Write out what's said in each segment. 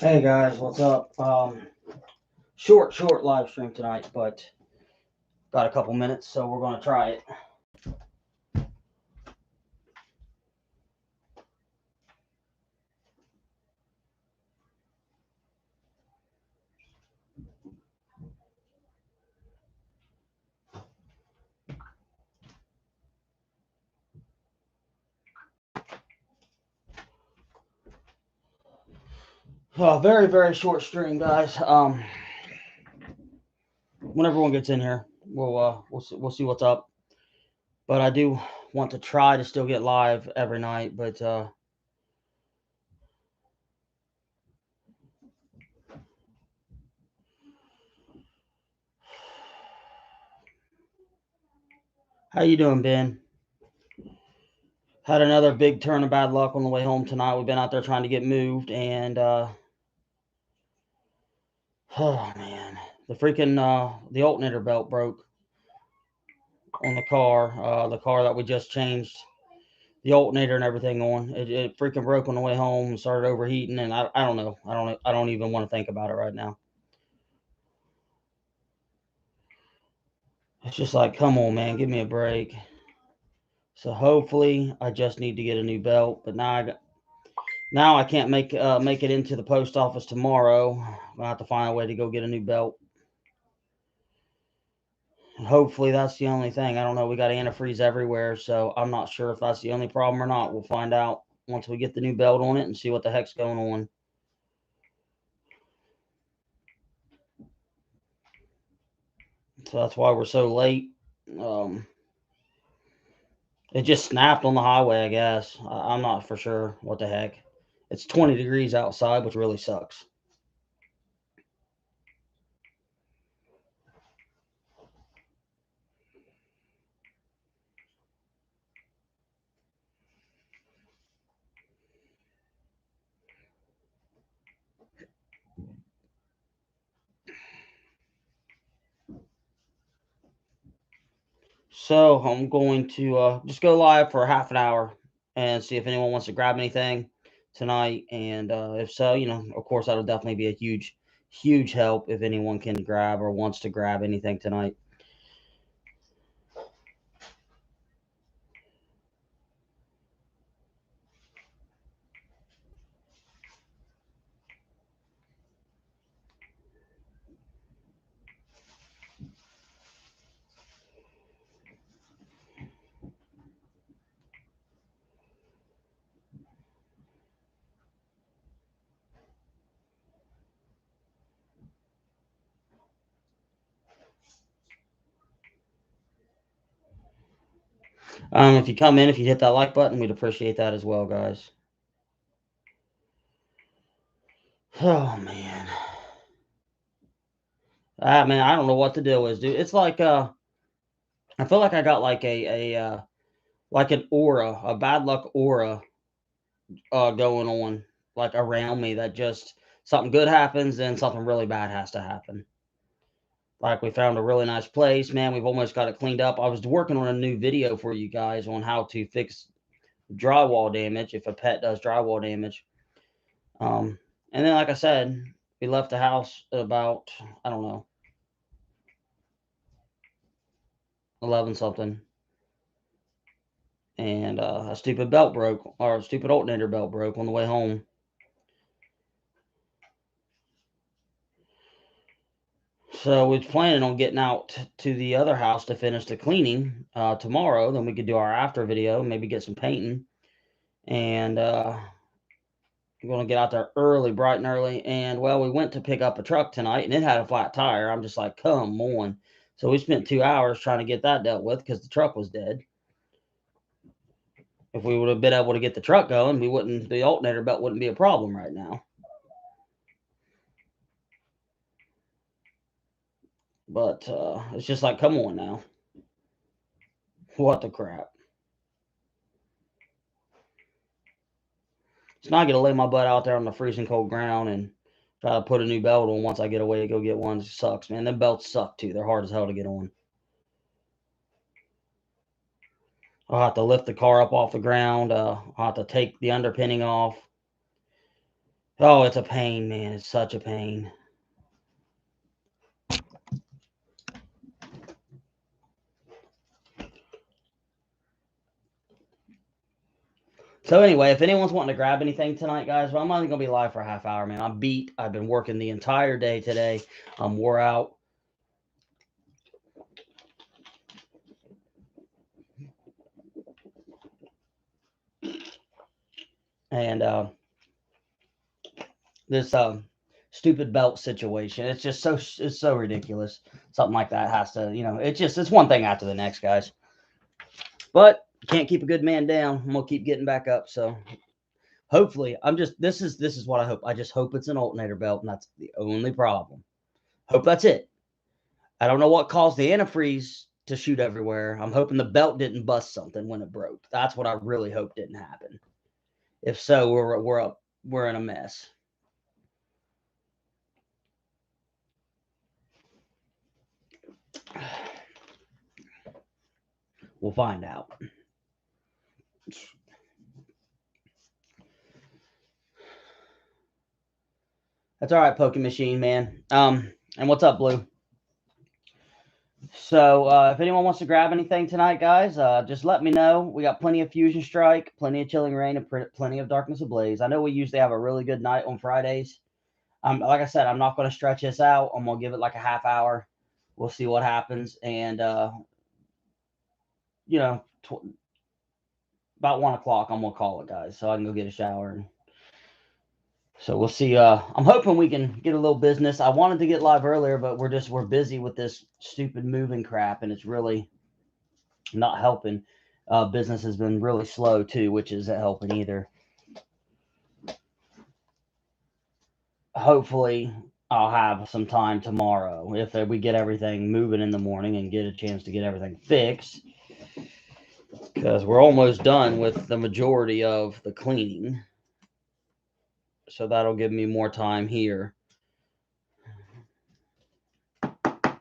Hey guys, what's up? Short live stream tonight, but got a couple minutes, so we're gonna try it. Very short stream, guys. When everyone gets in here, we'll see what's up. But I do want to try to still get live every night, but how you doing, Ben? Had another big turn of bad luck on the way home tonight. We've been out there trying to get moved, and oh man, the freaking the alternator belt broke on the car that we just changed the alternator and everything on. It freaking broke on the way home and started overheating, and I don't know. I don't even want to think about it right now. It's just like, come on, man, give me a break. So hopefully, I just need to get a new belt. But now I can't make it into the post office tomorrow. I'll have to find a way to go get a new belt. And hopefully that's the only thing. I don't know. We got antifreeze everywhere, so I'm not sure if that's the only problem or not. We'll find out once we get the new belt on it and see what the heck's going on. So that's why we're so late. It just snapped on the highway, I guess. I'm not for sure what the heck. It's 20 degrees outside, which really sucks. So I'm going to just go live for half an hour and see if anyone wants to grab anything tonight. And if so, of course, that'll definitely be a huge help if anyone can grab or wants to grab anything tonight. If you come in, if you hit that like button, we'd appreciate that as well, guys. Oh man. Man, I don't know what the deal is, dude. It's like I feel like I got like like an aura, a bad luck aura going on like around me that just something good happens, then something really bad has to happen. Like we found a really nice place, man. We've almost got it cleaned up. I was working on a new video for you guys on how to fix drywall damage if a pet does drywall damage. And then, like I said, we left the house at about, I don't know, 11 something. And a stupid belt broke, or a stupid alternator belt broke on the way home. So we're planning on getting out to the other house to finish the cleaning tomorrow. Then we could do our after video, maybe get some painting. And we're going to get out there early, bright and early. And, well, we went to pick up a truck tonight, and it had a flat tire. I'm just like, come on. So we spent 2 hours trying to get that dealt with because the truck was dead. If we would have been able to get the truck going, the alternator belt wouldn't be a problem right now. But it's just like, come on now. What the crap? So now I get to lay my butt out there on the freezing cold ground and try to put a new belt on once I get away to go get one. It sucks, man. Them belts suck too. They're hard as hell to get on. I'll have to lift the car up off the ground. I'll have to take the underpinning off. Oh, it's a pain, man. It's such a pain. So anyway, if anyone's wanting to grab anything tonight, guys, well, I'm only gonna be live for a half hour, man. I'm beat. I've been working the entire day today. I'm wore out. And this stupid belt situation, it's so ridiculous. Something like that has to, it's one thing after the next, guys. But you can't keep a good man down. I'm gonna keep getting back up. So hopefully, this is what I hope. I just hope it's an alternator belt, and that's the only problem. Hope that's it. I don't know what caused the antifreeze to shoot everywhere. I'm hoping the belt didn't bust something when it broke. That's what I really hope didn't happen. If so, we're in a mess. We'll find out. That's all right, Poke Machine, man. And what's up, Blue? So, if anyone wants to grab anything tonight, guys, just let me know. We got plenty of Fusion Strike, plenty of Chilling Reign, and plenty of Darkness Ablaze. I know we usually have a really good night on Fridays. Like I said, I'm not going to stretch this out. I'm going to give it like a half hour. We'll see what happens. And, about 1 o'clock, I'm going to call it, guys, so I can go get a shower. So we'll see. I'm hoping we can get a little business. I wanted to get live earlier, but we're busy with this stupid moving crap, and it's really not helping. Business has been really slow too, which isn't helping either. Hopefully, I'll have some time tomorrow if we get everything moving in the morning and get a chance to get everything fixed. Because we're almost done with the majority of the cleaning. So that'll give me more time here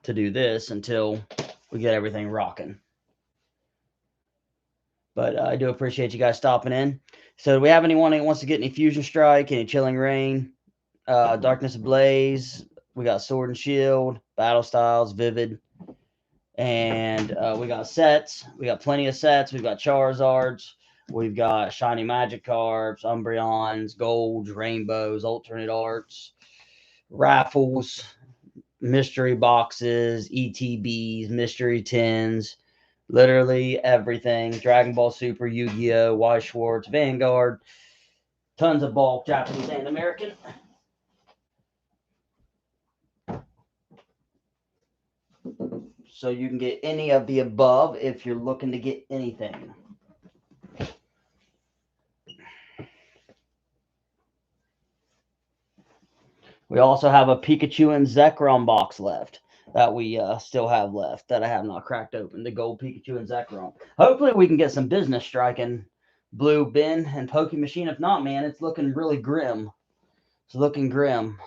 to do this until we get everything rocking. But I do appreciate you guys stopping in. So do we have anyone that wants to get any Fusion Strike, any Chilling Reign, Darkness Ablaze? We got Sword and Shield, Battle Styles, Vivid. And we got sets. We got plenty of sets. We've got Charizards. We've got Shiny Magikarps, Umbreons, Golds, Rainbows, Alternate Arts, Raffles, Mystery Boxes, ETBs, Mystery Tins, literally everything. Dragon Ball Super, Yu-Gi-Oh!, Weiss Schwartz, Vanguard, tons of bulk, Japanese and American. So you can get any of the above if you're looking to get anything. We also have a Pikachu and Zekrom box left that we still have left that I have not cracked open. The gold Pikachu and Zekrom. Hopefully we can get some business striking, Blue, Ben, and Poke Machine. If not, man, it's looking really grim. It's looking grim.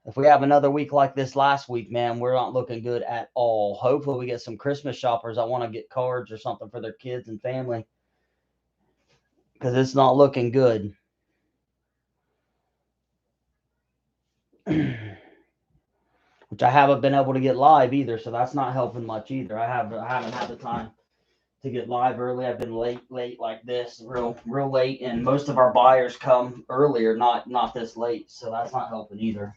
If we have another week like this last week, man, we're not looking good at all. Hopefully we get some Christmas shoppers that want to get cards or something for their kids and family. Because it's not looking good. Which I haven't been able to get live either, so that's not helping much either. I haven't had the time to get live early. I've been late like this, real late, and most of our buyers come earlier, not this late, so that's not helping either.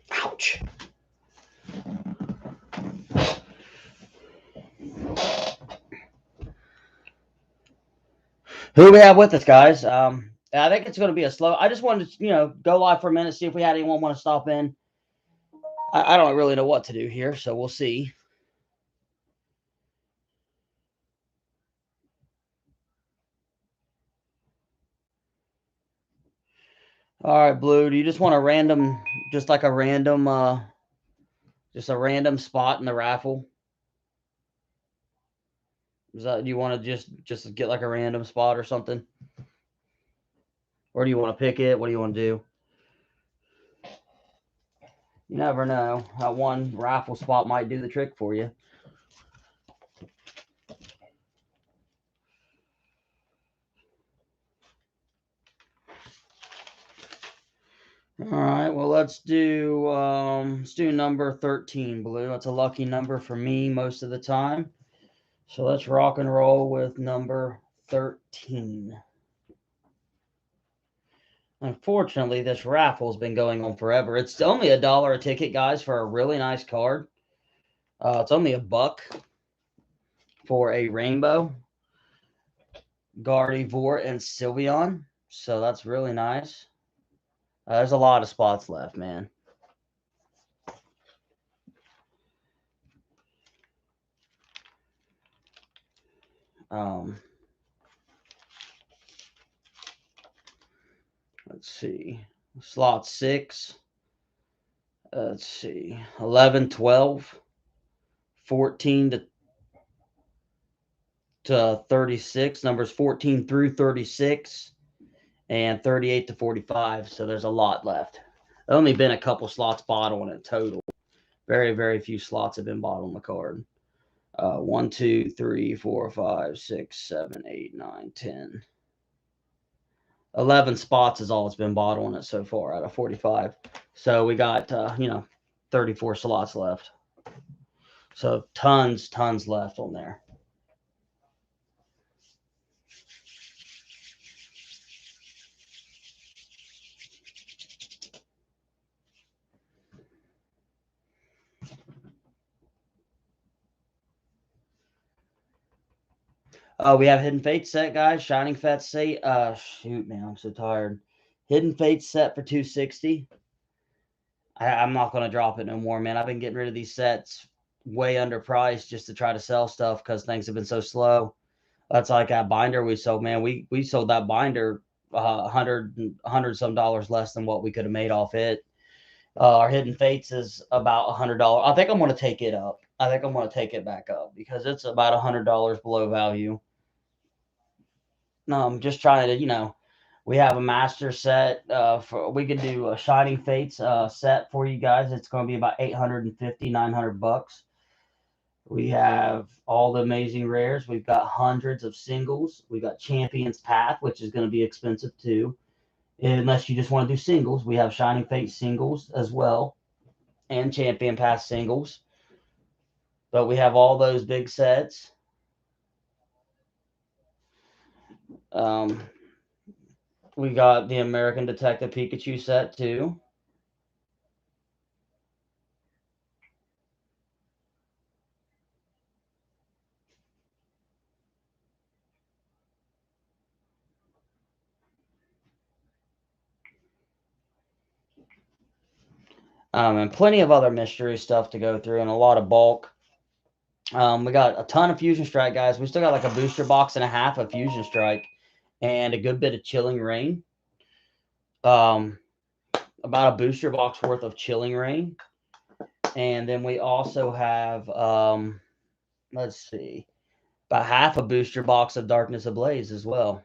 Ouch. Who do we have with us, guys? I think it's going to be a slow. I just wanted to, go live for a minute, see if we had anyone want to stop in. I don't really know what to do here, so we'll see. All right, Blue. Do you just want a random, just like a random, just a random spot in the raffle? Is that you want to just get like a random spot or something? Or do you want to pick it? What do you want to do? You never know. That one raffle spot might do the trick for you. All right, well let's do number 13, Blue. That's a lucky number for me most of the time. So let's rock and roll with number 13. Unfortunately, this raffle's been going on forever. It's only $1 a ticket, guys, for a really nice card. It's only $1 for a rainbow, Gardevoir, and Sylveon. So that's really nice. There's a lot of spots left, man. Let's see. Slot 6. Let's see. 11, 12, 14 to 36. Numbers 14 through 36. And 38 to 45. So there's a lot left. Only been a couple slots bought on it total. Very, very few slots have been bought on the card. 1, 2, 3, 4, 5, 6, 7, 8, 9, 10. 11 spots is all that's been bought on it so far out of 45. So we got, 34 slots left. So tons left on there. We have Hidden Fate set, guys. Shining Fat set. Shoot, man, I'm so tired. Hidden Fate set for 260. I'm not going to drop it no more, man. I've been getting rid of these sets way underpriced just to try to sell stuff because things have been so slow. That's like that binder we sold, man. We sold that binder 100 some dollars less than what we could have made off it. Our Hidden Fates is about $100. I think I'm going to take it up. I think I'm going to take it back up because it's about $100 below value. No, I'm just trying to, we have a master set. We could do a Shining Fates set for you guys. It's going to be about 850, $900. We have all the amazing rares. We've got hundreds of singles. We've got Champion's Path, which is going to be expensive too. Unless you just want to do singles, we have Shining Fate singles as well, and Champion Path singles. But we have all those big sets. We got the American Detective Pikachu set too. And plenty of other mystery stuff to go through and a lot of bulk. We got a ton of Fusion Strike, guys. We still got like a booster box and a half of Fusion Strike and a good bit of Chilling Rain. About a booster box worth of Chilling Rain. And then we also have, let's see, about half a booster box of Darkness Ablaze as well.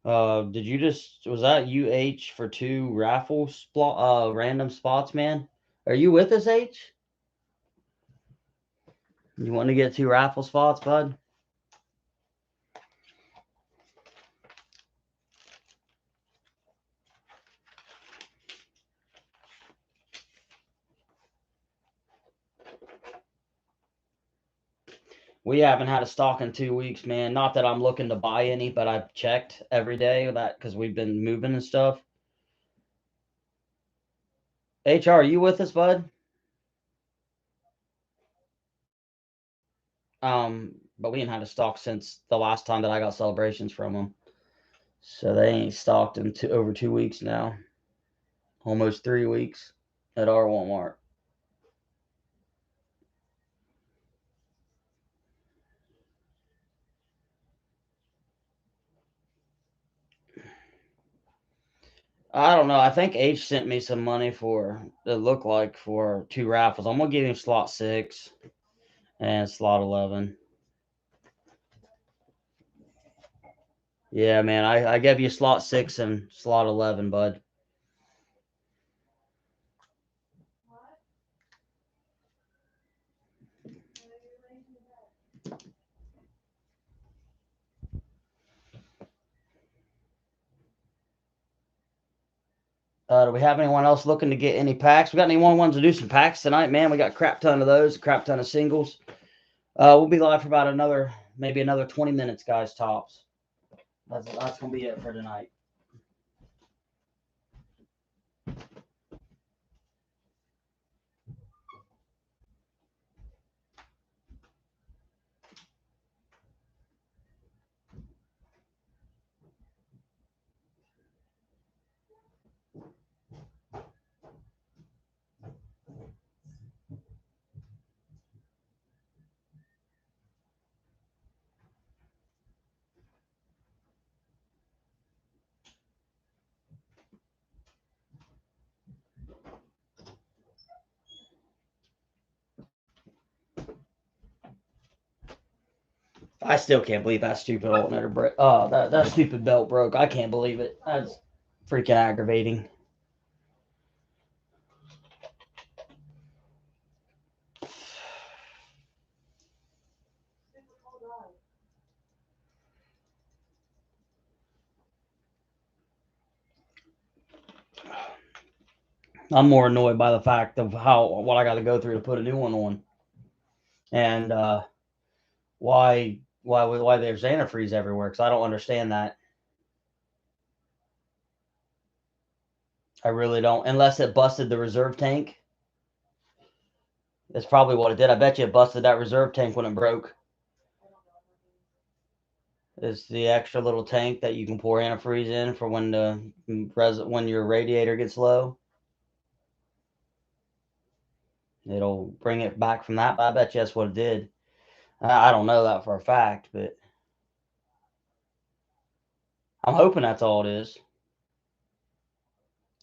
Was that UH for 2 raffle random spots, man? Are you with us, H? You want to get 2 raffle spots, bud? We haven't had a stock in 2 weeks, man. Not that I'm looking to buy any, but I've checked every day that because we've been moving and stuff. HR, are you with us, bud? But we ain't had a stock since the last time that I got celebrations from them. So they ain't stocked in over 2 weeks now. Almost 3 weeks at our Walmart. I don't know. I think H sent me some money for it looked like for 2 raffles. I'm gonna give him slot 6 and slot 11. Yeah, man. I gave you slot 6 and slot 11, bud. Do we have anyone else looking to get any packs? We got anyone wants to do some packs tonight, man? We got a crap ton of those, a crap ton of singles. We'll be live for about maybe another 20 minutes, guys, tops. That's gonna be it for tonight. I still can't believe that stupid alternator break. Oh, that stupid belt broke. I can't believe it. That's freaking aggravating. I'm more annoyed by the fact of what I got to go through to put a new one on, and why there's antifreeze everywhere. Because I don't understand that. I really don't. Unless it busted the reserve tank. That's probably what it did. I bet you it busted that reserve tank when it broke. It's the extra little tank that you can pour antifreeze in for when your radiator gets low. It'll bring it back from that. But I bet you that's what it did. I don't know that for a fact, but I'm hoping that's all it is,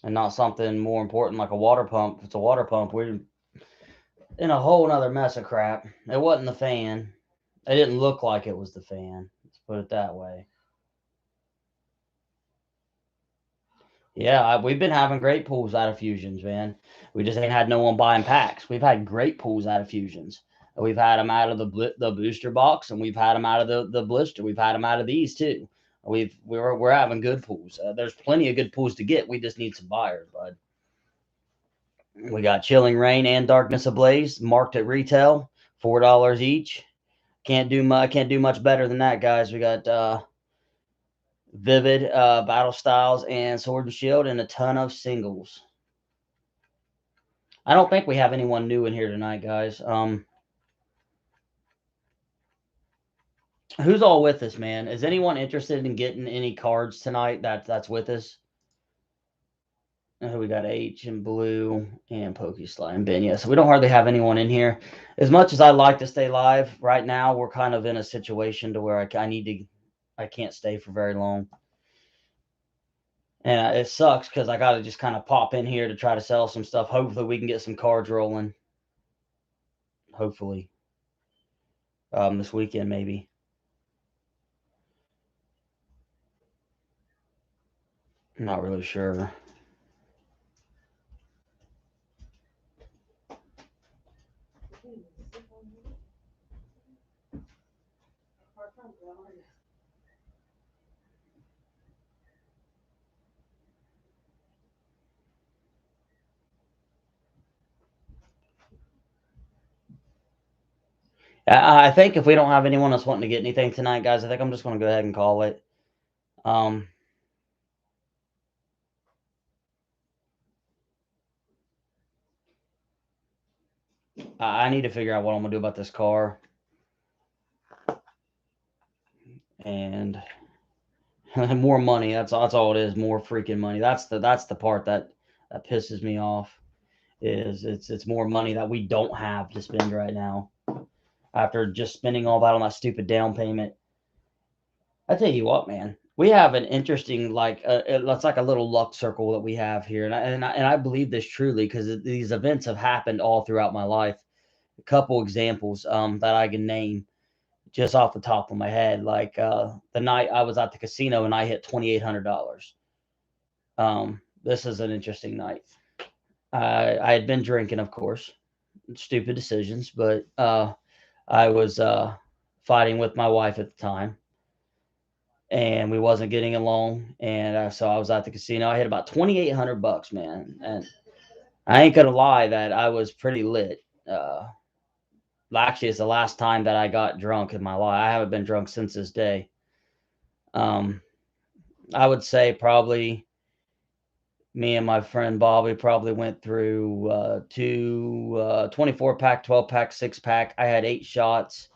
and not something more important like a water pump. If it's a water pump, we're in a whole nother mess of crap. It wasn't the fan. It didn't look like it was the fan. Let's put it that way. Yeah, we've been having great pulls out of fusions, man. We just ain't had no one buying packs. We've had great pulls out of fusions. We've had them out of the booster box, and we've had them out of the blister. We've had them out of these too. We're having good pulls. There's plenty of good pulls to get. We just need some buyers, bud. We got Chilling Rain and Darkness Ablaze marked at retail, $4 each. Can't do much better than that, guys. We got Vivid, Battle Styles, and Sword and Shield, and a ton of singles. I don't think we have anyone new in here tonight, guys. Who's all with us, man? Is anyone interested in getting any cards tonight that's with us? We got H and Blue and Pokesly and Ben. Yeah, so we don't hardly have anyone in here. As much as I like to stay live, right now we're kind of in a situation to where I can't stay for very long. And it sucks because I got to just kind of pop in here to try to sell some stuff. Hopefully we can get some cards rolling. Hopefully. This weekend maybe. I'm not really sure. I think if we don't have anyone else wanting to get anything tonight, guys, I think I'm just going to go ahead and call it. I need to figure out what I'm going to do about this car. And more money. That's all it is. More freaking money. That's the part that pisses me off. Is it's more money that we don't have to spend right now. After just spending all that on that stupid down payment. I tell you what, man. We have an interesting like it's like a little luck circle that we have here, and I believe this truly because these events have happened all throughout my life. A couple examples that I can name just off the top of my head, like the night I was at the casino and I hit $2,800. This is an interesting night. I had been drinking, of course, stupid decisions, but I was fighting with my wife at the time, and we wasn't getting along, and so I was at the casino. I hit about $2,800, man, and I ain't gonna lie that I was pretty lit. Actually, it's the last time that I got drunk in my life. I haven't been drunk since this day. Um, I would say probably me and my friend Bobby probably went through two 24 pack, 12 pack, 6 pack. I had 8 shots,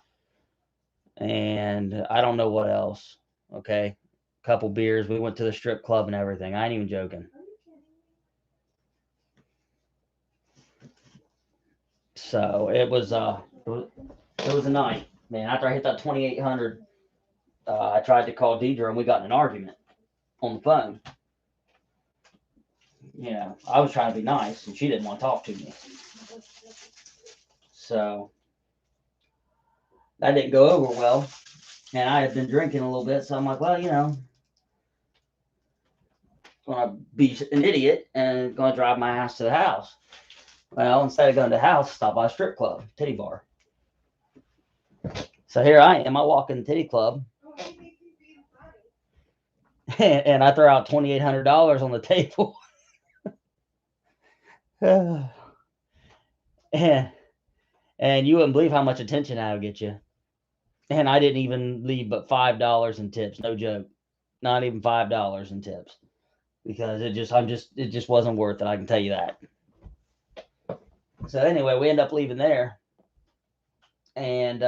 and I don't know what else. Okay, couple beers. We went to the strip club and everything. I ain't even joking. So it was a night, man. After I hit that 2,800, I tried to call Deidre and we got in an argument on the phone. I was trying to be nice and she didn't want to talk to me. So that didn't go over well. And I had been drinking a little bit, so I'm like, well, gonna be an idiot and gonna drive my ass to the house. Well, instead of going to the house, stop by a strip club, titty bar. So here I am. I walk in the titty club, and I throw out $2,800 on the table. and and you wouldn't believe how much attention that'll get you. And I didn't even leave but $5 in tips. No joke, not even $5 in tips because it just wasn't worth it. I can tell you that. So anyway, we end up leaving there, and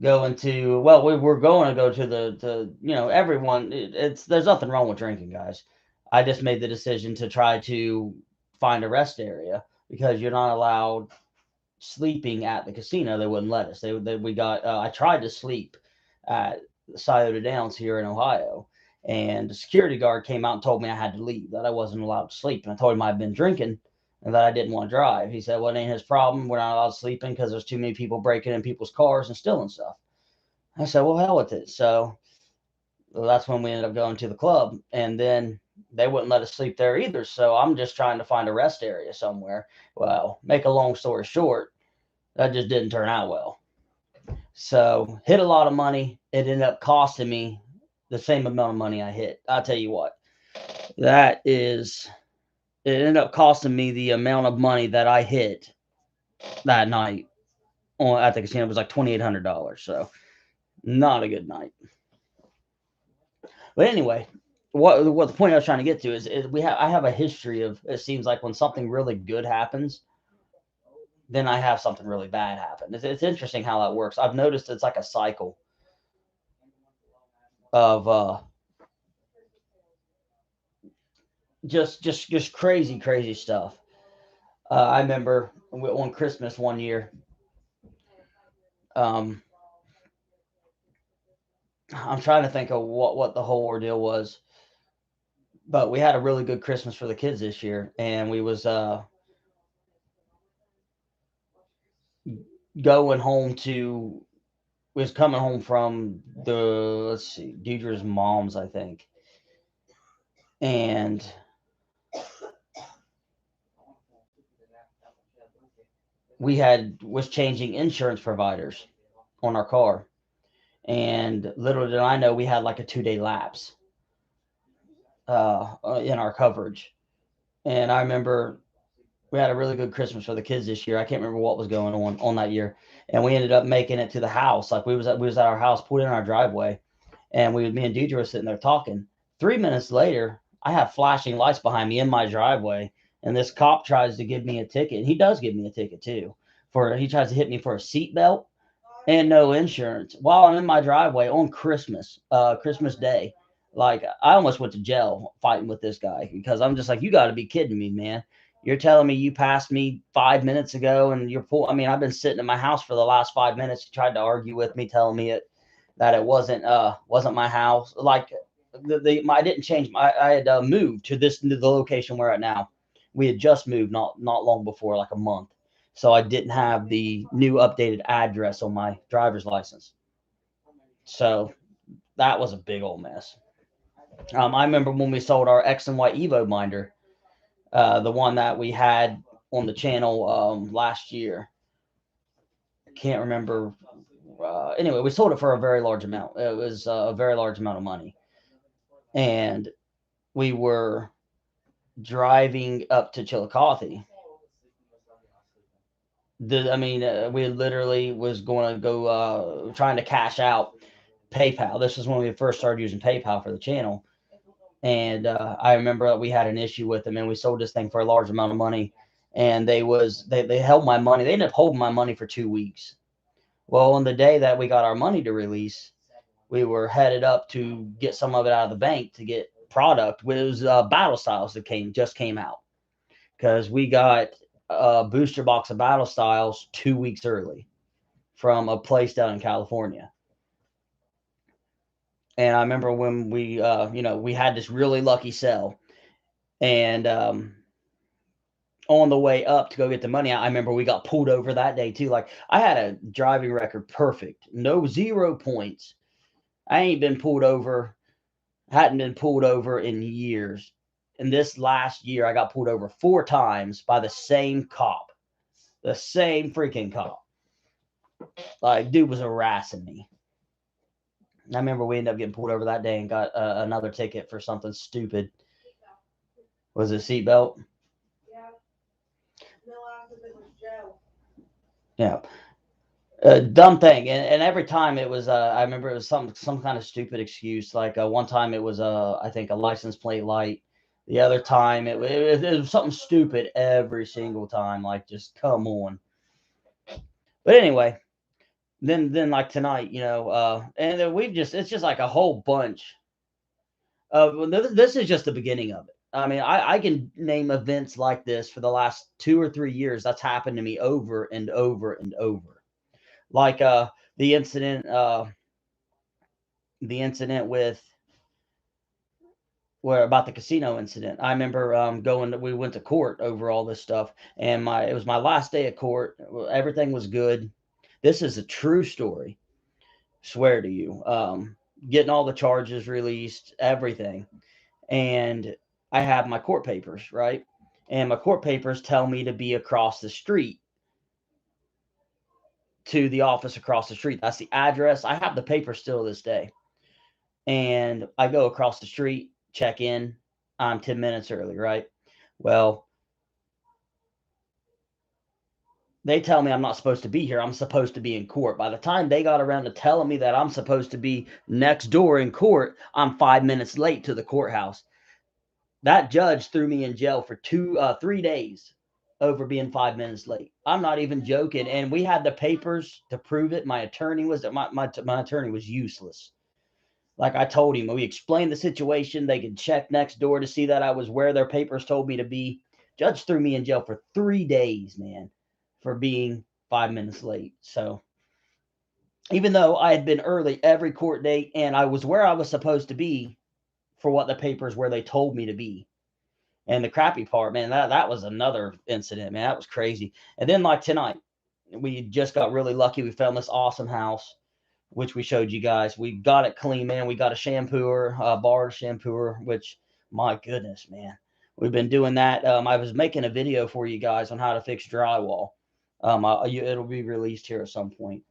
going to well, we were going to go to everyone. It's there's nothing wrong with drinking, guys. I just made the decision to try to find a rest area because you're not allowed sleeping at the casino. They wouldn't let us. We got. I tried to sleep at Scioto Downs here in Ohio, and the security guard came out and told me I had to leave, that I wasn't allowed to sleep, and I told him I'd been drinking and that I didn't want to drive. He said, "Well, it ain't his problem. We're not allowed sleeping because there's too many people breaking in people's cars and stealing stuff." I said, "Well, hell with it." So that's when we ended up going to the club, and then they wouldn't let us sleep there either. So I'm just trying to find a rest area somewhere. Well, make a long story short, that just didn't turn out well. So hit a lot of money. It ended up costing me the same amount of money I hit. I'll tell you what, that is, it ended up costing me the amount of money that I hit that night at the casino. It was like $2,800. So not a good night. But anyway, what the point I was trying to get to is I have a history of, it seems like when something really good happens, then I have something really bad happen. It's interesting how that works. I've noticed it's like a cycle of just crazy stuff. I remember on Christmas one year. Um, I'm trying to think of what the whole ordeal was, but we had a really good Christmas for the kids this year, and we was going home to was coming home from the, let's see, Deidre's mom's, I think, and we had was changing insurance providers on our car, and little did I know we had like a 2 day lapse in our coverage. And I remember we had a really good Christmas for the kids this year. I can't remember what was going on that year, and we ended up making it to the house. Like we was at our house, put in our driveway, and me and Deidre were sitting there talking. 3 minutes later, I have flashing lights behind me in my driveway, and this cop tries to give me a ticket. And he does give me a ticket too. He tries to hit me for a seatbelt and no insurance while I'm in my driveway on Christmas Day. Like I almost went to jail fighting with this guy because I'm just like, you got to be kidding me, man. You're telling me you passed me 5 minutes ago and you're full. I mean, I've been sitting in my house for the last 5 minutes. You tried to argue with me, telling me it. that it wasn't my house. Like I didn't change my. I had moved to the location we're at now. We had just moved not long before, like a month. So I didn't have the new updated address on my driver's license. So that was a big old mess. I remember when we sold our X and Y Evo binder, the one that we had on the channel last year. I can't remember. Anyway, we sold it for a very large amount. It was a very large amount of money, and we were driving up to Chillicothe. We literally was going to go trying to cash out PayPal. This was when we first started using PayPal for the channel, and I remember that we had an issue with them, and we sold this thing for a large amount of money, and they held my money. They ended up holding my money for 2 weeks. Well, on the day that we got our money to release, we were headed up to get some of it out of the bank to get product. It was Battle Styles that just came out, because we got a booster box of Battle Styles 2 weeks early from a place down in California. And I remember when we had this really lucky sell, and on the way up to go get the money, I remember we got pulled over that day too. Like, I had a driving record perfect, no 0 points. I ain't been pulled over, hadn't been pulled over in years. And this last year, I got pulled over 4 times by the same cop, the same freaking cop. Like, dude was harassing me. I remember we ended up getting pulled over that day and got another ticket for something stupid. Was it seatbelt? Yeah. Dumb thing, and every time it was I remember it was some kind of stupid excuse. Like one time it was I think a license plate light. The other time it was something stupid every single time. Like, just come on. But anyway, then like tonight, and then it's just like a whole bunch of this is just the beginning of it. I mean, I can name events like this for the last 2 or 3 years. That's happened to me over and over and over. Like the incident uh the incident with where about the casino incident. I remember we went to court over all this stuff, and my it was my last day of court. Everything was good. This is a true story. Swear to you. Getting all the charges released, everything. And I have my court papers, right? And my court papers tell me to be across the street to the office across the street. That's the address. I have the paper still to this day. And I go across the street, check in. I'm 10 minutes early, right? Well, they tell me I'm not supposed to be here. I'm supposed to be in court. By the time they got around to telling me that I'm supposed to be next door in court, I'm 5 minutes late to the courthouse. That judge threw me in jail for 3 days over being 5 minutes late. I'm not even joking. And we had the papers to prove it. My attorney was my attorney was useless. Like I told him, we explained the situation. They could check next door to see that I was where their papers told me to be. Judge threw me in jail for 3 days, man, for being 5 minutes late. So even though I had been early every court date and I was where I was supposed to be for what the papers where they told me to be. And the crappy part, man, that was another incident, man. That was crazy. And then like tonight, we just got really lucky. We found this awesome house, which we showed you guys. We got it clean, man. We got a shampooer, a bar shampooer, which, my goodness, man. We've been doing that. I was making a video for you guys on how to fix drywall. It'll be released here at some point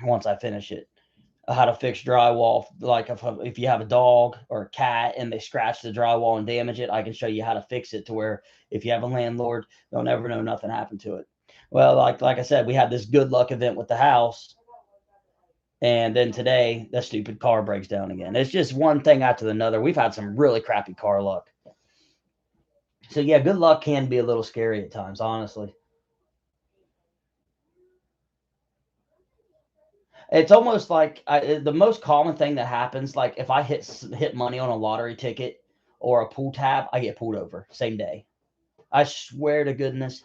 once I finish it. How to fix drywall. Like if you have a dog or a cat and they scratch the drywall and damage it, I can show you how to fix it to where if you have a landlord, they'll never know nothing happened to it. Well, like I said, we had this good luck event with the house. And then today, the stupid car breaks down again. It's just one thing after another. We've had some really crappy car luck. So, yeah, good luck can be a little scary at times, honestly. It's almost like the most common thing that happens, like if I hit money on a lottery ticket or a pool tab, I get pulled over same day. I swear to goodness.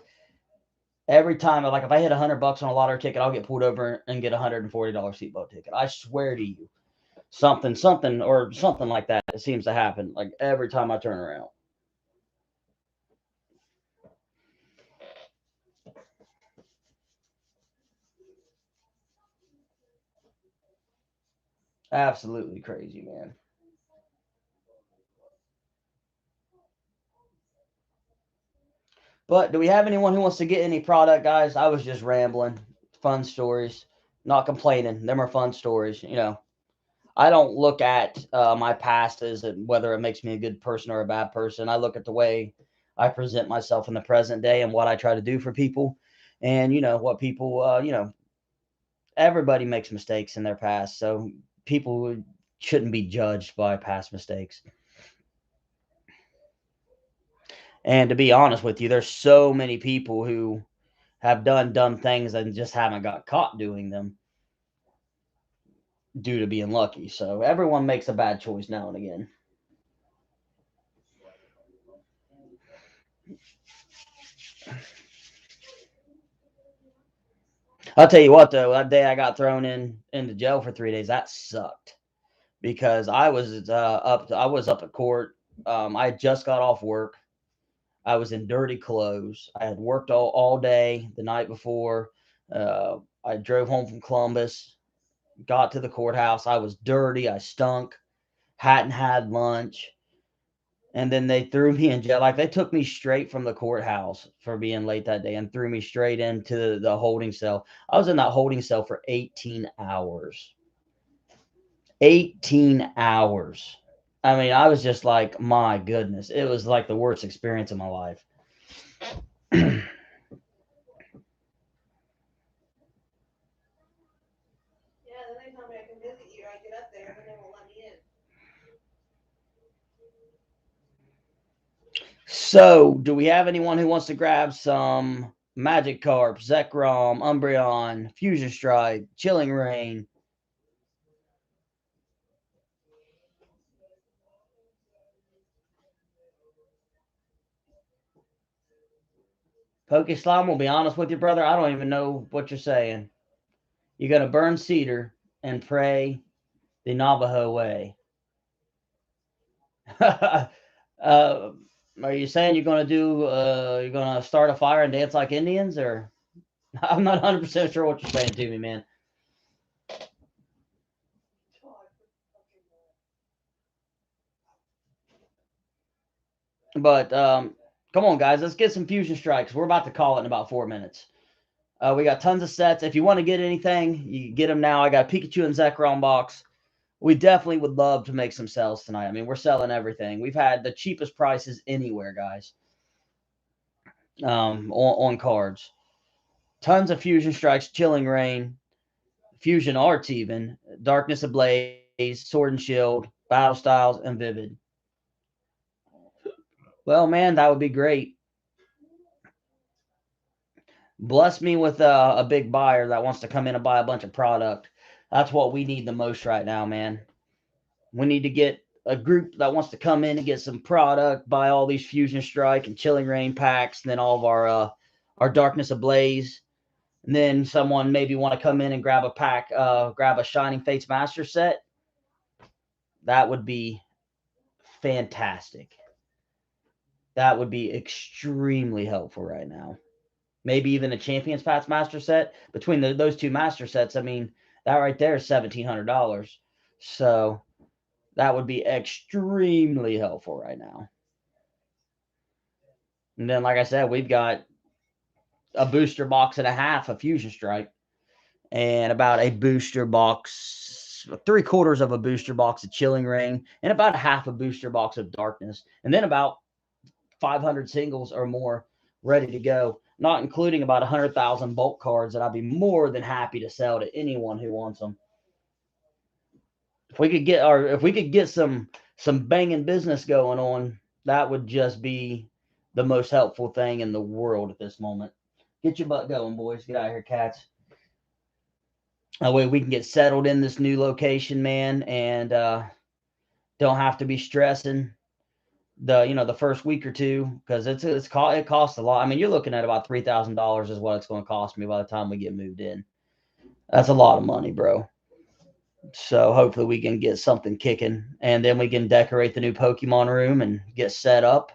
Every time, like if I hit $100 on a lottery ticket, I'll get pulled over and get a $140 seatbelt ticket. I swear to you, something like that. It seems to happen like every time I turn around. Absolutely crazy, man. But do we have anyone who wants to get any product, guys? I was just rambling. Fun stories. Not complaining. Them are fun stories. I don't look at my past as whether it makes me a good person or a bad person. I look at the way I present myself in the present day and what I try to do for people. And, what people, everybody makes mistakes in their past. So people shouldn't be judged by past mistakes. And to be honest with you, there's so many people who have done dumb things and just haven't got caught doing them due to being lucky. So everyone makes a bad choice now and again. I'll tell you what though, that day I got thrown into jail for 3 days, that sucked because I was up at court. I had just got off work. I was in dirty clothes. I had worked all day the night before. I drove home from Columbus, got to the courthouse. I was dirty. I stunk. Hadn't had lunch. And then they threw me in jail. Like they took me straight from the courthouse for being late that day and threw me straight into the holding cell. I was in that holding cell for 18 hours. 18 hours. I mean, I was just like, my goodness. It was like the worst experience of my life. So, do we have anyone who wants to grab some Magikarp, Zekrom, Umbreon, Fusion Strike, Chilling Rain? Slime, will be honest with you, brother. I don't even know what you're saying. You're going to burn cedar and pray the Navajo way. uh, are you saying you're going to start a fire and dance like Indians? Or I'm not 100% sure what you're saying to me, man. But come on, guys. Let's get some fusion strikes. We're about to call it in about 4 minutes. We got tons of sets. If you want to get anything, you get them now. I got Pikachu and Zekrom box. We definitely would love to make some sales tonight. I mean, we're selling everything. We've had the cheapest prices anywhere, guys, on cards. Tons of Fusion Strikes, Chilling Rain, Fusion Arts even, Darkness Ablaze, Sword and Shield, Battle Styles, and Vivid. Well, man, that would be great. Bless me with a big buyer that wants to come in and buy a bunch of product. That's what we need the most right now, man. We need to get a group that wants to come in and get some product, buy all these Fusion Strike and Chilling Rain packs, and then all of our Darkness Ablaze. And then someone maybe want to come in and grab a pack, grab a Shining Fates Master set. That would be fantastic. That would be extremely helpful right now. Maybe even a Champions Pass Master set. Between those two Master sets, I mean, that right there is $1,700. So that would be extremely helpful right now. And then, like I said, we've got a booster box and a half of Fusion Strike, and about a booster box, 3/4 of a booster box of Chilling Rain, and about a half a booster box of Darkness, and then about 500 singles or more ready to go, not including about 100,000 bulk cards that I'd be more than happy to sell to anyone who wants them. If we could get some banging business going on, that would just be the most helpful thing in the world at this moment. Get your butt going, boys. Get out of here, cats. That way we can get settled in this new location, man, and don't have to be stressing. the first week or two, because it costs a lot. I mean, you're looking at about $3,000 is what it's going to cost me by the time we get moved in. That's a lot of money, bro. So hopefully we can get something kicking, and then we can decorate the new Pokemon room and get set up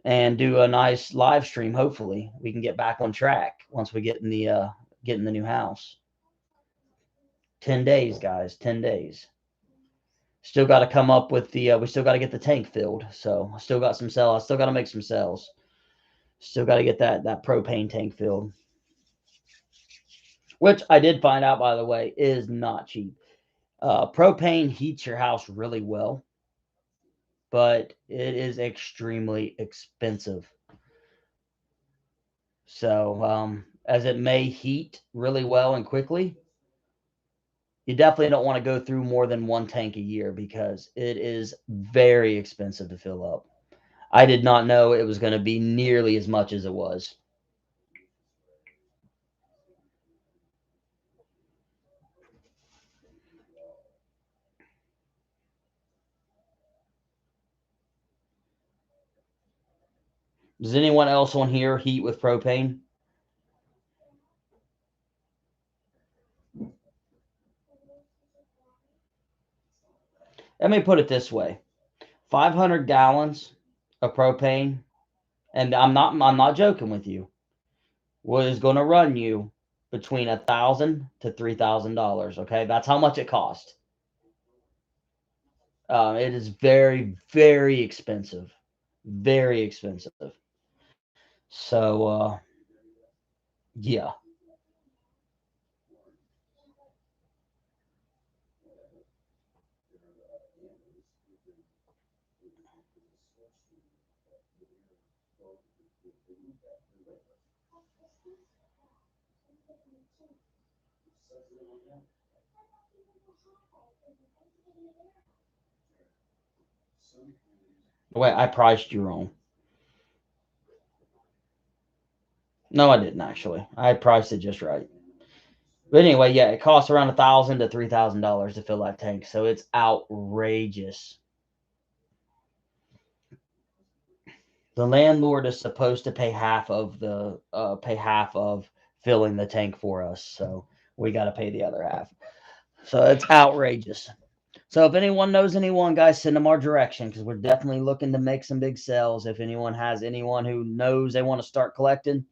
and do a nice live stream. Hopefully we can get back on track once we get in the new house. 10 days, guys. 10 days. Still got to come up with the. We still got to get the tank filled. So I still got some cells. I still got to make some cells. Still got to get that propane tank filled. Which I did find out, by the way, is not cheap. Propane heats your house really well, but it is extremely expensive. So, as it may heat really well and quickly, you definitely don't want to go through more than one tank a year because it is very expensive to fill up. I did not know it was going to be nearly as much as it was. Does anyone else on here heat with propane? Let me put it this way: 500 gallons of propane, and I'm not joking with you, was going to run you between $1,000 to $3,000. Okay, that's how much it cost. It is very, very expensive, very expensive. So, yeah. Wait, I priced you wrong. No, I didn't actually. I priced it just right. But anyway, yeah, it costs around $1,000 to $3,000 to fill that tank, so it's outrageous. The landlord is supposed to pay half of filling the tank for us, so we got to pay the other half. So it's outrageous. So if anyone knows anyone, guys, send them our direction because we're definitely looking to make some big sales. If anyone has anyone who knows they want to start collecting,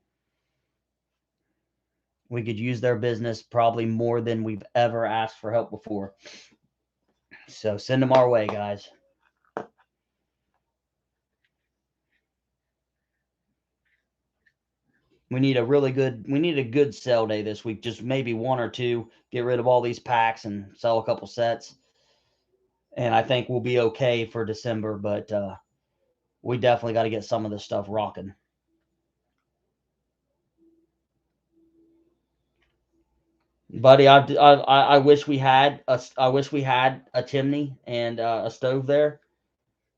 we could use their business probably more than we've ever asked for help before. So send them our way, guys. We need a good sell day this week. Just maybe one or two. Get rid of all these packs and sell a couple sets. And I think we'll be okay for December, but we definitely got to get some of this stuff rocking. Buddy, I wish we had a chimney and a stove there.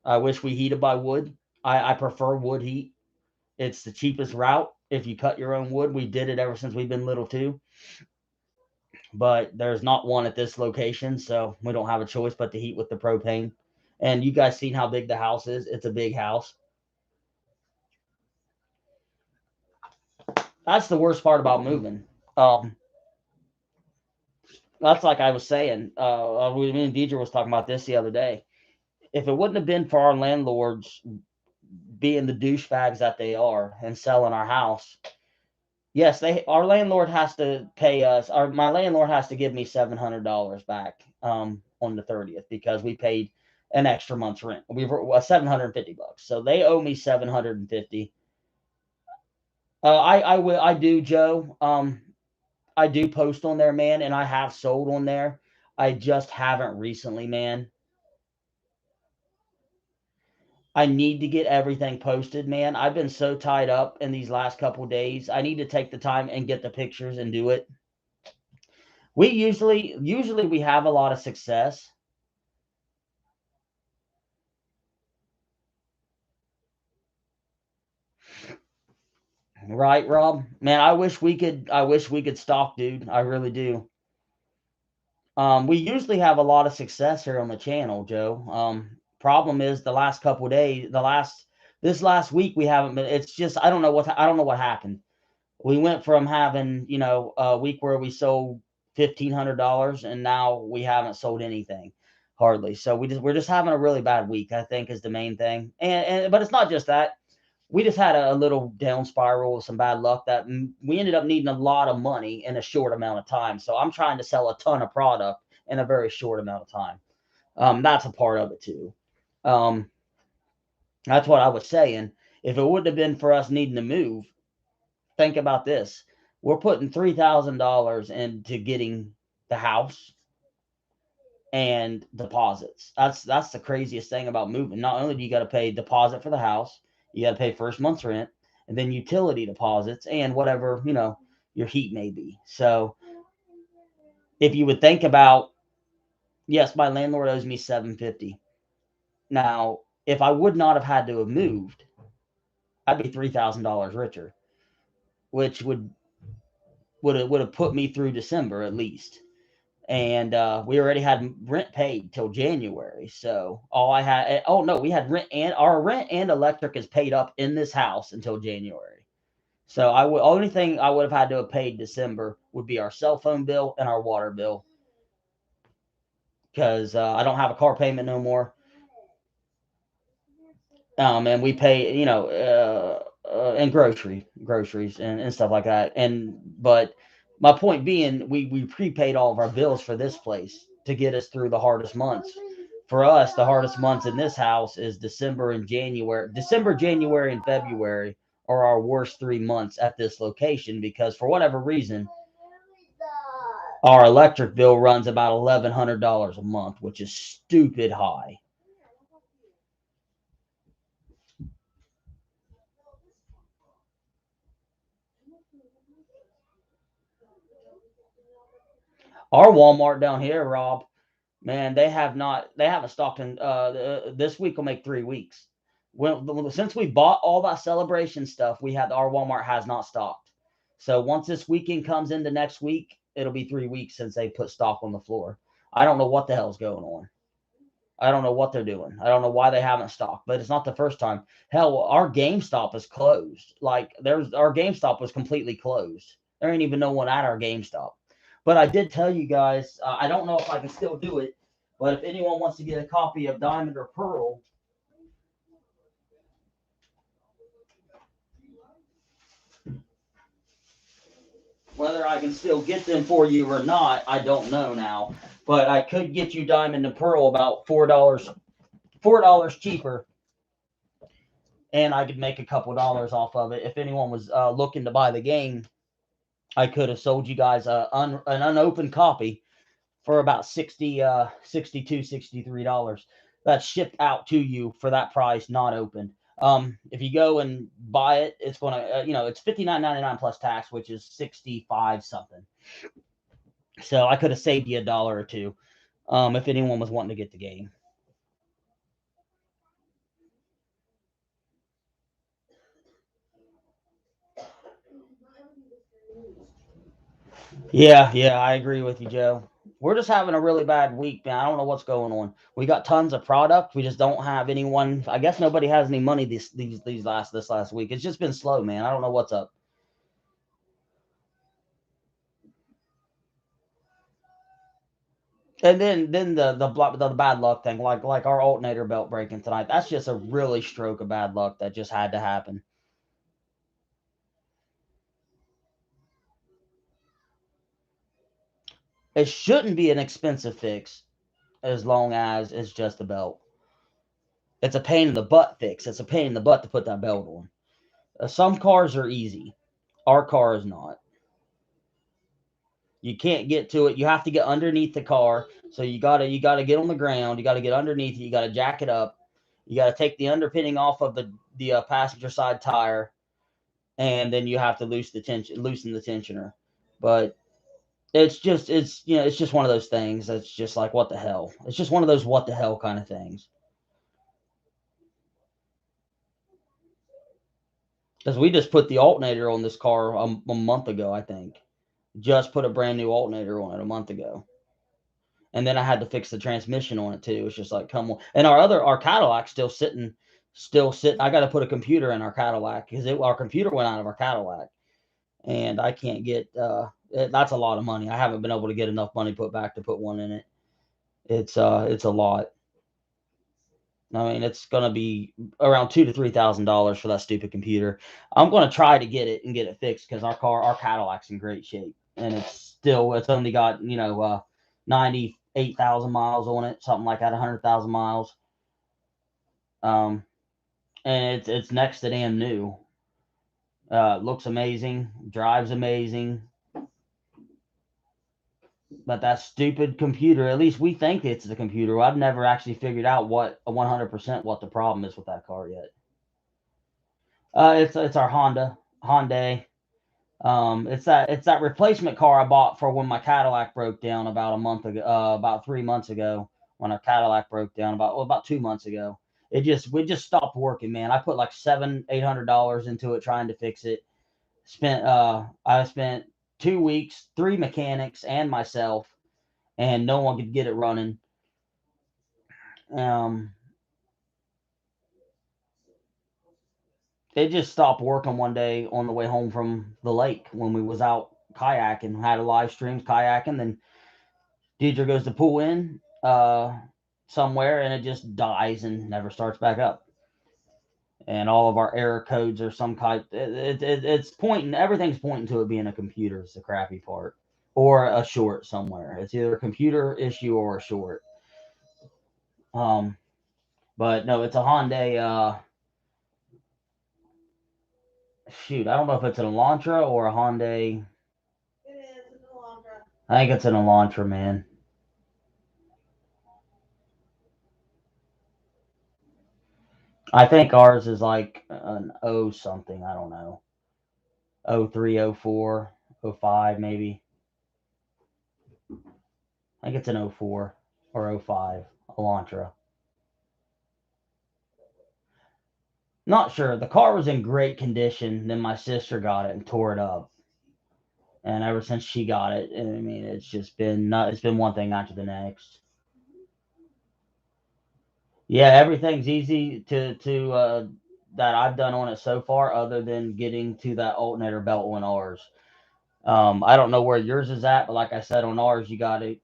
I wish we heated by wood. I prefer wood heat. It's the cheapest route if you cut your own wood. We did it ever since we've been little too, but there's not one at this location, so we don't have a choice but to heat with the propane. And you guys seen how big the house is? It's a big house. That's the worst part about moving. Um, that's like I was saying. Me and Deidre was talking about this the other day. If it wouldn't have been for our landlords being the douchebags that they are and selling our house, yes, our landlord has to pay us. My landlord has to give me $700 back on the 30th because we paid an extra month's rent. We were $750, so they owe me 750. I do, Joe. I do post on there, man, and I have sold on there. I just haven't recently, man. I need to get everything posted, man. I've been so tied up in these last couple days. I need to take the time and get the pictures and do it. We usually we have a lot of success. Right, Rob? Man, I wish we could stalk, dude. I really do. We usually have a lot of success here on the channel, Joe. Problem is the last couple of days, this last week we haven't been. It's just I don't know what happened. We went from having a week where we sold $1,500, and now we haven't sold anything hardly. So we're just having a really bad week, I think, is the main thing. And but it's not just that. We just had a little down spiral with some bad luck that we ended up needing a lot of money in a short amount of time. So I'm trying to sell a ton of product in a very short amount of time. That's a part of it too. Um, that's what I was saying. If it wouldn't have been for us needing to move, think about this. We're putting $3,000 into getting the house and deposits. That's the craziest thing about moving. Not only do you got to pay deposit for the house, you got to pay first month's rent, and then utility deposits and whatever, your heat may be. So if you would think about, yes, my landlord owes me $750. Now, if I would not have had to have moved, I'd be $3,000 richer, which would have put me through December at least. And we already had rent paid till January. So all I had, oh no, we had our rent and electric is paid up in this house until January. So only thing I would have had to have paid December would be our cell phone bill and our water bill, because I don't have a car payment no more. And we pay, and groceries and stuff like that. But my point being, we prepaid all of our bills for this place to get us through the hardest months. For us, the hardest months in this house is December and January. December, January, and February are our worst 3 months at this location, because for whatever reason, our electric bill runs about $1,100 a month, which is stupid high. Our Walmart down here, Rob, man, they haven't stocked in this week will make 3 weeks. Since we bought all that celebration stuff, our Walmart has not stocked. So once this weekend comes into next week, it'll be 3 weeks since they put stock on the floor. I don't know what the hell's going on. I don't know what they're doing. I don't know why they haven't stocked, but it's not the first time. Hell, our GameStop is closed. Like our GameStop was completely closed. There ain't even no one at our GameStop. But I did tell you guys, I don't know if I can still do it, but if anyone wants to get a copy of Diamond or Pearl, whether I can still get them for you or not, I don't know now. But I could get you Diamond and Pearl about $4 cheaper, and I could make a couple dollars off of it. If anyone was looking to buy the game, I could have sold you guys an unopened copy for about $62, $63. That's shipped out to you for that price, not opened. If you go and buy it, it's gonna, it's $59.99 plus tax, which is 65 something. So I could have saved you $1 or two, if anyone was wanting to get the game. Yeah, I agree with you, Joe. We're just having a really bad week, man. I don't know what's going on. We got tons of product. We just don't have anyone. I guess nobody has any money this last week. It's just been slow, man. I don't know what's up. And then the bad luck thing, like our alternator belt breaking tonight. That's just a really stroke of bad luck that just had to happen. It shouldn't be an expensive fix as long as it's just a belt. It's a pain in the butt fix. It's a pain in the butt to put that belt on. Some cars are easy. Our car is not. You can't get to it. You have to get underneath the car. So you gotta get on the ground. You gotta get underneath it. You gotta jack it up. You gotta take the underpinning off of the passenger side tire, and then you have to loosen the tensioner. But it's just one of those things that's just like, what the hell. It's just one of those what the hell kind of things. Because we just put the alternator on this car a month ago, I think. Just put a brand new alternator on it a month ago. and then I had to fix the transmission on it too. It's just like, come on. And our Cadillac's still sitting. I got to put a computer in our Cadillac because our computer went out of our Cadillac, and I can't get. That's a lot of money. I haven't been able to get enough money put back to put one in it. It's a lot. I mean, it's gonna be around $2,000 to $3,000 for that stupid computer. I'm gonna try to get it and get it fixed because our Cadillac's in great shape, and it's only got 98,000 miles on it, something like that, 100,000 miles. Um, and it's next to damn new. Looks amazing, drives amazing, but that stupid computer. At least we think it's the computer. I've never actually figured out 100% what the problem is with that car yet. It's our Hyundai. It's that replacement car I bought for when my Cadillac broke down about a month ago, about 3 months ago, when our Cadillac broke down about 2 months ago. We just stopped working, man. I put like $700-800 into it trying to fix it. I spent 2 weeks, three mechanics and myself, and no one could get it running. Um, it just stopped working one day on the way home from the lake when we was out kayaking, had a live stream kayaking. Then Deidre goes to pull in somewhere, and it just dies and never starts back up. And all of our error codes are some kind. It's pointing. Everything's pointing to it being a computer. It's the crappy part, or a short somewhere. It's either a computer issue or a short. Um, but no, it's a Hyundai. Shoot, I don't know if it's an Elantra or a Hyundai. I think it's an Elantra, man. I think ours is like an O something. I don't know. 03, 04, 05 maybe. I think it's an 04 or 05 Elantra. Not sure. The car was in great condition. Then my sister got it and tore it up. And ever since she got it, I mean, it's just been not. It's been one thing after the next. Yeah, everything's easy to that I've done on it so far, other than getting to that alternator belt on ours. I don't know where yours is at, but like I said, on ours, you got to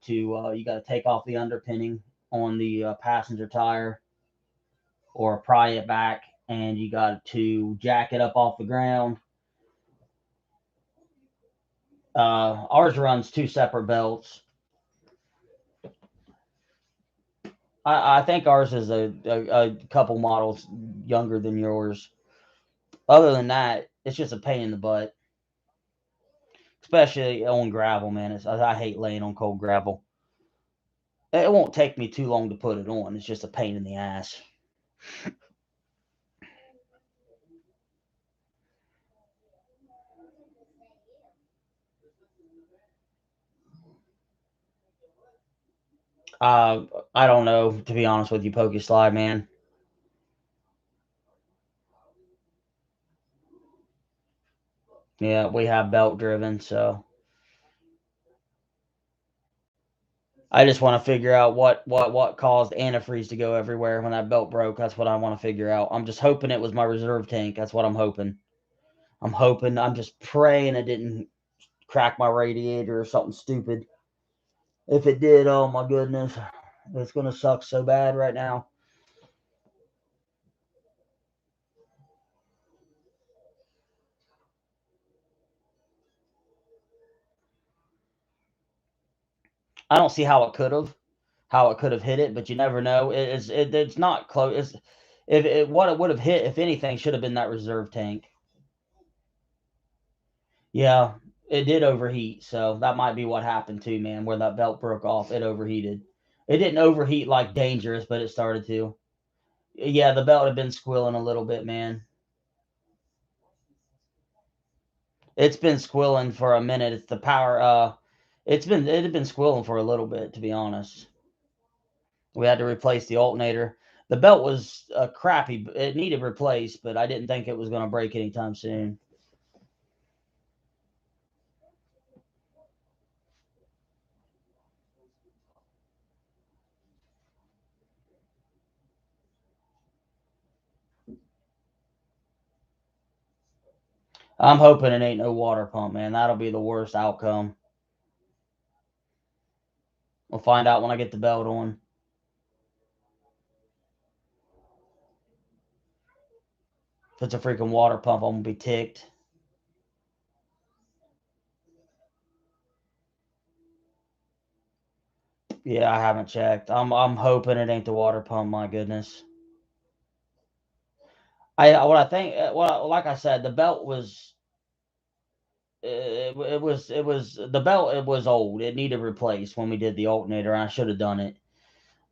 take off the underpinning on the passenger tire or pry it back, and you got to jack it up off the ground. Ours runs two separate belts. I think ours is a couple models younger than yours. Other than that, it's just a pain in the butt, especially on gravel, man. I hate laying on cold gravel. It won't take me too long to put it on. It's just a pain in the ass. Uh, I don't know, to be honest with you, Pokey Slide, man. Yeah, we have belt driven, so I just want to figure out what caused antifreeze to go everywhere when that belt broke. That's what I want to figure out. I'm just hoping it was my reserve tank. That's what I'm hoping. I'm hoping. I'm just praying it didn't crack my radiator or something stupid. If it did, oh my goodness, it's gonna suck so bad right now. I don't see how it could have hit it, but you never know. It's not close. If it what it would have hit, if anything, should have been that reserve tank. Yeah, it did overheat, so that might be what happened too, man. Where that belt broke off, it overheated. It didn't overheat like dangerous, but it started to. Yeah, the belt had been squilling a little bit, man. It's been squilling for a minute. It's the power. It had been squilling for a little bit, to be honest. We had to replace the alternator. The belt was crappy. It needed replaced, but I didn't think it was going to break anytime soon. I'm hoping it ain't no water pump, man. That'll be the worst outcome. We'll find out when I get the belt on. If it's a freaking water pump, I'm gonna be ticked. Yeah, I haven't checked. I'm hoping it ain't the water pump. My goodness. What I think. Like I said, the belt was. It was the belt. It was old. It needed replaced when we did the alternator. And I should have done it.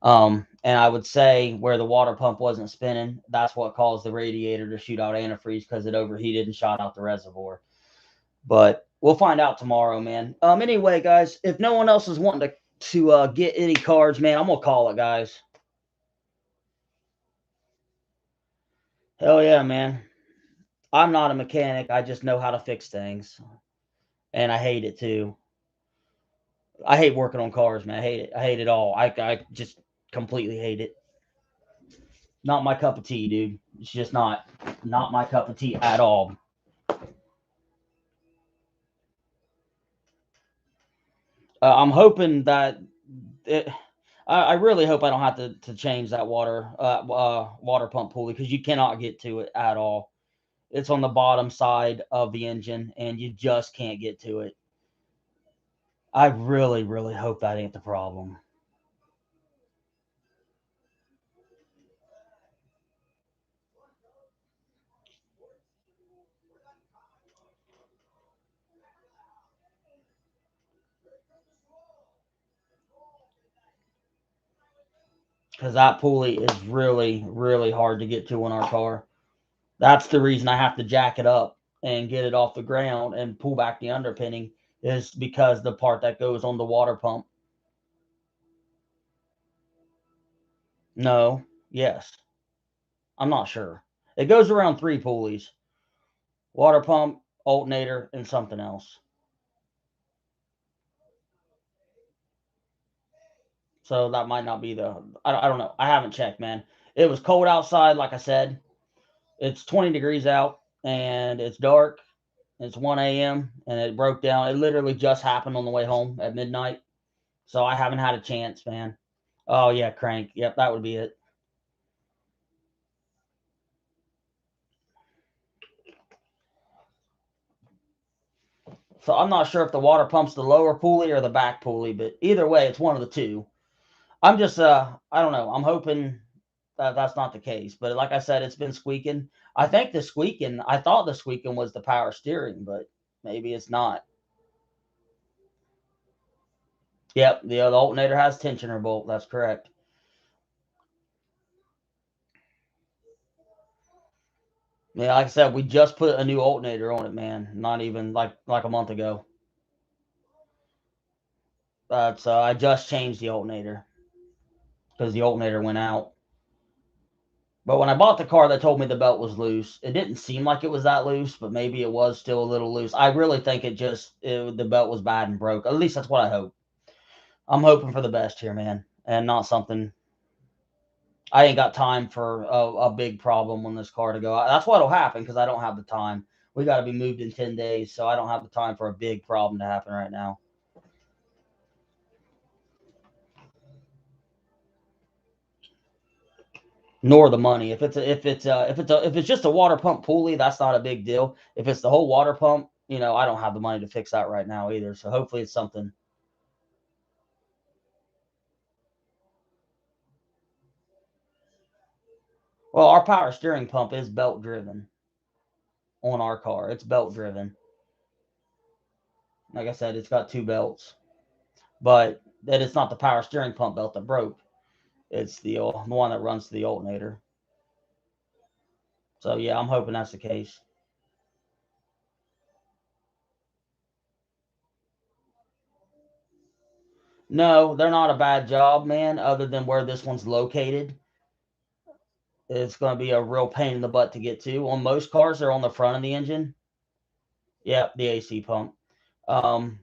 And I would say where the water pump wasn't spinning, that's what caused the radiator to shoot out antifreeze because it overheated and shot out the reservoir. But we'll find out tomorrow, man. Anyway, guys, if no one else is wanting to get any cards, man, I'm gonna call it, guys. Hell yeah, man. I'm not a mechanic. I just know how to fix things, and I hate it too. I hate working on cars, man. I hate it. I hate it all. I just completely hate it. Not my cup of tea, dude. It's just not my cup of tea at all. I'm hoping that it, I really hope I don't have to change that water pump pulley because you cannot get to it at all. It's on the bottom side of the engine, and you just can't get to it. I really, really hope that ain't the problem. Because that pulley is really, really hard to get to in our car. That's the reason I have to jack it up and get it off the ground and pull back the underpinning is because the part that goes on the water pump. No, yes, I'm not sure. It goes around three pulleys: water pump, alternator, and something else. So that might not be the. I don't know. I haven't checked, man. It was cold outside, like I said. It's 20 degrees out and it's dark. It's 1 a.m. and it broke down. It literally just happened on the way home at midnight. So I haven't had a chance, man. Oh yeah, crank. Yep, that would be it. So I'm not sure if the water pump's the lower pulley or the back pulley, but either way, it's one of the two. I'm just I don't know. I'm hoping that that's not the case. But like I said, it's been squeaking. I thought the squeaking was the power steering, but maybe it's not. Yep, the alternator has tensioner bolt. That's correct. Yeah, like I said, we just put a new alternator on it, man. Not even like a month ago. So I just changed the alternator because the alternator went out. But when I bought the car, they told me the belt was loose. It didn't seem like it was that loose, but maybe it was still a little loose. I really think the belt was bad and broke. At least that's what I hope. I'm hoping for the best here, man, and not something. I ain't got time for a big problem on this car to go. That's what'll happen because I don't have the time. We got to be moved in 10 days, so I don't have the time for a big problem to happen right now. Nor the money. If it's just a water pump pulley, that's not a big deal. If it's the whole water pump, I don't have the money to fix that right now either. So hopefully it's something. Well, our power steering pump is belt driven on our car. It's belt driven. Like I said, it's got two belts, but that it's not the power steering pump belt that broke. It's the one that runs to the alternator. So yeah, I'm hoping that's the case. No, they're not a bad job, man. Other than where this one's located, it's going to be a real pain in the butt to get to. On most cars, they're on the front of the engine. Yep, the AC pump. Um,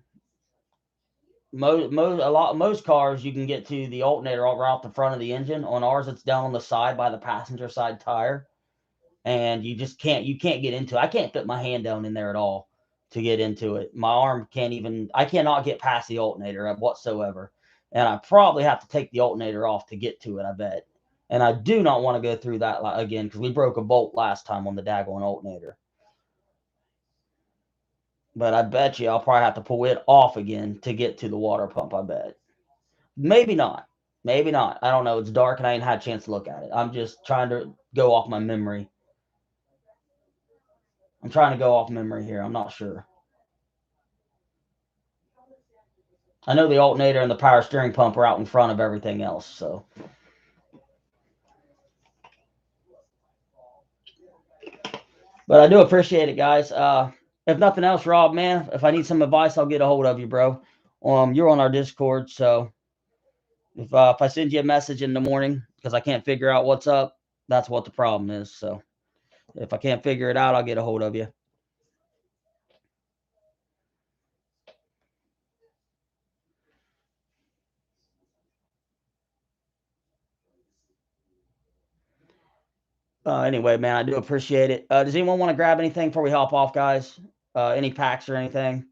most cars you can get to the alternator right off the front of the engine. On ours, it's down on the side by the passenger side tire, and you can't get into it. I can't fit my hand down in there at all to get into it. My arm can't even, I cannot get past the alternator whatsoever. And I probably have to take the alternator off to get to it, I bet. And I do not want to go through that again, because we broke a bolt last time on the daggone alternator. But I bet you I'll probably have to pull it off again to get to the water pump, I bet. Maybe not. Maybe not. I don't know. It's dark and I ain't had a chance to look at it. I'm just trying to go off my memory. I'm trying to go off memory here. I'm not sure. I know the alternator and the power steering pump are out in front of everything else, so. But I do appreciate it, guys. If nothing else, Rob, man, if I need some advice, I'll get a hold of you, bro. You're on our Discord, so if I send you a message in the morning because I can't figure out what's up, that's what the problem is. So if I can't figure it out, I'll get a hold of you. Anyway, man, I do appreciate it. Does anyone want to grab anything before we hop off, guys? Any packs or anything?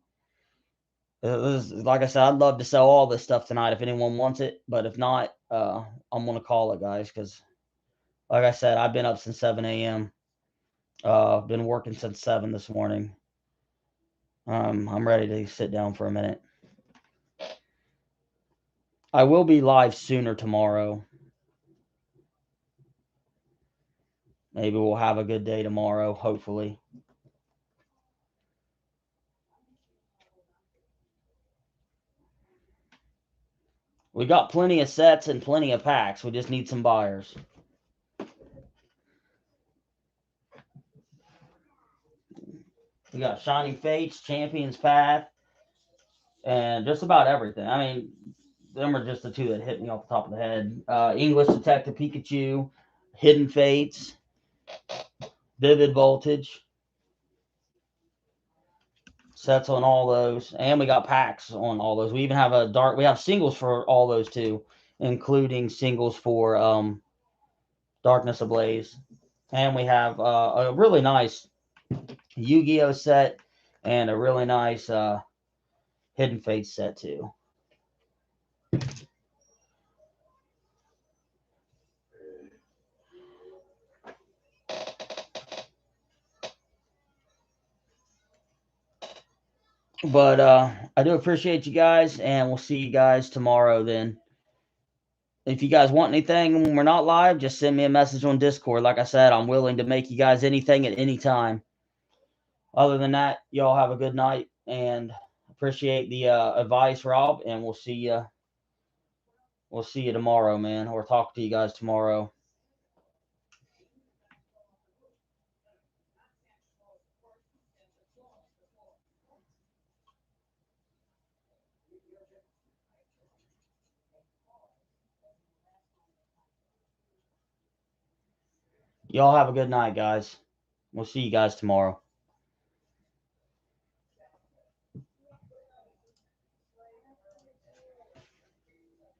Like I said, I'd love to sell all this stuff tonight if anyone wants it. But if not, I'm going to call it, guys, because like I said, I've been up since 7 a.m. Been working since 7 this morning. I'm ready to sit down for a minute. I will be live sooner tomorrow. Maybe we'll have a good day tomorrow, hopefully. We got plenty of sets and plenty of packs. We just need some buyers. We got Shining Fates, Champion's Path, and just about everything. I mean, them are just the two that hit me off the top of the head. English Detective Pikachu, Hidden Fates, Vivid Voltage. Sets on all those, and we got packs on all those. We even have we have singles for all those too, including singles for Darkness Ablaze. And we have a really nice Yu-Gi-Oh set and a really nice Hidden Fates set too. But I do appreciate you guys, and we'll see you guys tomorrow then. If you guys want anything when we're not live, just send me a message on Discord. Like I said, I'm willing to make you guys anything at any time. Other than that, y'all have a good night, and appreciate the advice, Rob, and we'll see you. We'll see you tomorrow, man, or talk to you guys tomorrow. Y'all have a good night, guys. We'll see you guys tomorrow.